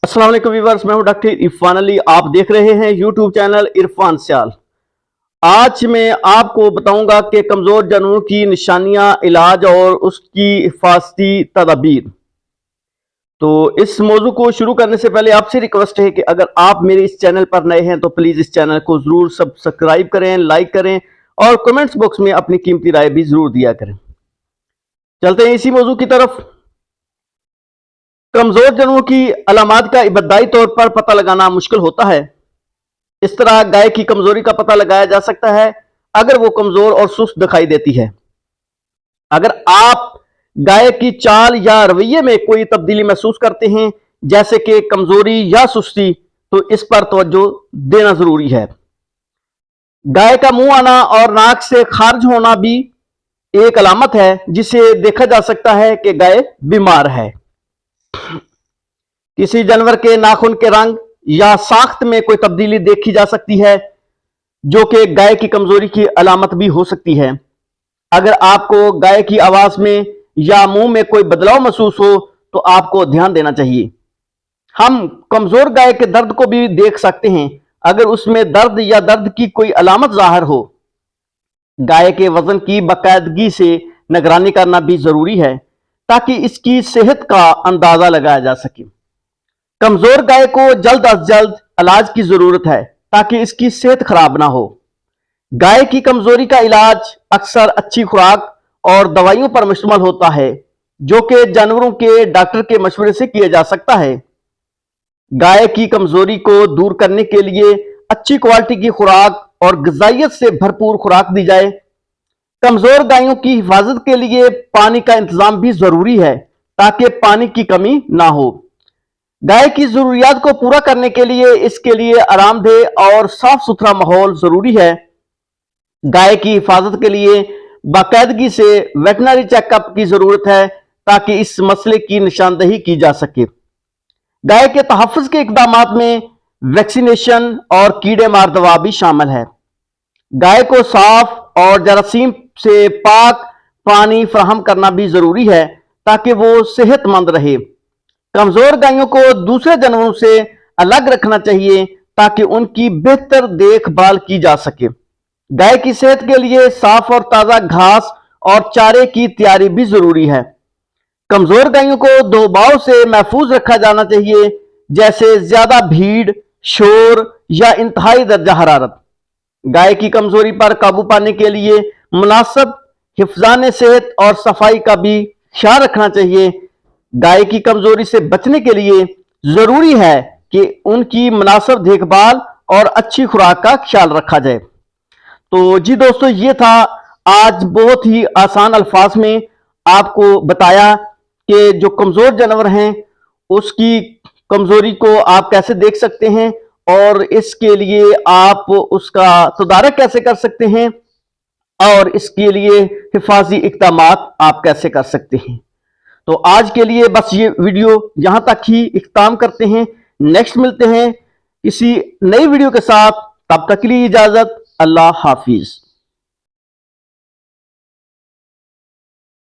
अस्सलाम वालेकुम व्यूअर्स, मैं हूं डॉक्टर इरफान अली। आप देख रहे हैं यूट्यूब चैनल इरफान स्याल। आज मैं आपको बताऊंगा कि कमजोर जानवरों की निशानियां, इलाज और उसकी हिफाजती तदाबीर। तो इस मौजू को शुरू करने से पहले आपसे रिक्वेस्ट है कि अगर आप मेरे इस चैनल पर नए हैं तो प्लीज इस चैनल को जरूर सब्सक्राइब करें, लाइक करें और कमेंट्स बॉक्स में अपनी कीमती राय भी जरूर दिया करें। चलते हैं इसी मौजू की तरफ। कमजोर जानवरों की अलामात का इब्तदाई तौर पर पता लगाना मुश्किल होता है। इस तरह गाय की कमजोरी का पता लगाया जा सकता है अगर वो कमजोर और सुस्त दिखाई देती है। अगर आप गाय की चाल या रवैये में कोई तब्दीली महसूस करते हैं, जैसे कि कमजोरी या सुस्ती, तो इस पर तवज्जो देना जरूरी है। गाय का मुंह आना और नाक से खारिज होना भी एक अलामत है जिसे देखा जा सकता है कि गाय बीमार है। किसी जानवर के नाखून के रंग या साख्त में कोई तब्दीली देखी जा सकती है, जो कि गाय की कमजोरी की अलामत भी हो सकती है। अगर आपको गाय की आवाज में या मुंह में कोई बदलाव महसूस हो तो आपको ध्यान देना चाहिए। हम कमजोर गाय के दर्द को भी देख सकते हैं। अगर उसमें दर्द या दर्द की कोई अलामत जाहिर हो, गाय के वजन की बाकायदगी से निगरानी करना भी जरूरी है ताकि इसकी सेहत का अंदाजा लगाया जा सके। कमजोर गाय को जल्द अज जल्द इलाज की जरूरत है ताकि इसकी सेहत खराब ना हो। गाय की कमजोरी का इलाज अक्सर अच्छी खुराक और दवाइयों पर मुश्तमिल होता है, जो कि जानवरों के डॉक्टर के मशवरे से किया जा सकता है। गाय की कमजोरी को दूर करने के लिए अच्छी क्वालिटी की खुराक और ग़िज़ाइयत से भरपूर खुराक दी जाए। कमजोर गायों की हिफाजत के लिए पानी का इंतजाम भी जरूरी है ताकि पानी की कमी ना हो। गाय की जरूरियात को पूरा करने के लिए इसके लिए आरामदेह और साफ सुथरा माहौल जरूरी है। गाय की हिफाजत के लिए बाकायदगी से वेटनरी चेकअप की जरूरत है ताकि इस मसले की निशानदही की जा सके। गाय के तहफ़्फ़ुज़ के इक़दामात में वैक्सीनेशन और कीड़े मार दवा भी शामिल है। गाय को साफ और जरासीम से पाक पानी फराहम करना भी जरूरी है ताकि वो सेहतमंद रहे। कमजोर गायों को दूसरे जानवरों से अलग रखना चाहिए ताकि उनकी बेहतर देखभाल की जा सके। गाय की सेहत के लिए साफ और ताजा घास और चारे की तैयारी भी जरूरी है। कमजोर गायों को दबाव से महफूज रखा जाना चाहिए, जैसे ज्यादा भीड़, शोर या इंतहाई दर्जा हरारत। गाय की कमजोरी पर काबू पाने के लिए मुनासिब हिफ्ज़ान सेहत और सफाई का भी ख्याल रखना चाहिए। गाय की कमजोरी से बचने के लिए जरूरी है कि उनकी मुनासिब देखभाल और अच्छी खुराक का ख्याल रखा जाए। तो जी दोस्तों, ये था आज बहुत ही आसान अल्फाज में आपको बताया कि जो कमजोर जानवर हैं उसकी कमजोरी को आप कैसे देख सकते हैं और इसके लिए आप उसका तदारक कैसे कर सकते हैं और इसके लिए हिफाजी इक़दामात आप कैसे कर सकते हैं। तो आज के लिए बस ये वीडियो यहां तक ही इख्तिताम करते हैं। नेक्स्ट मिलते हैं किसी नई वीडियो के साथ, तब तक के लिए इजाजत। अल्लाह हाफिज।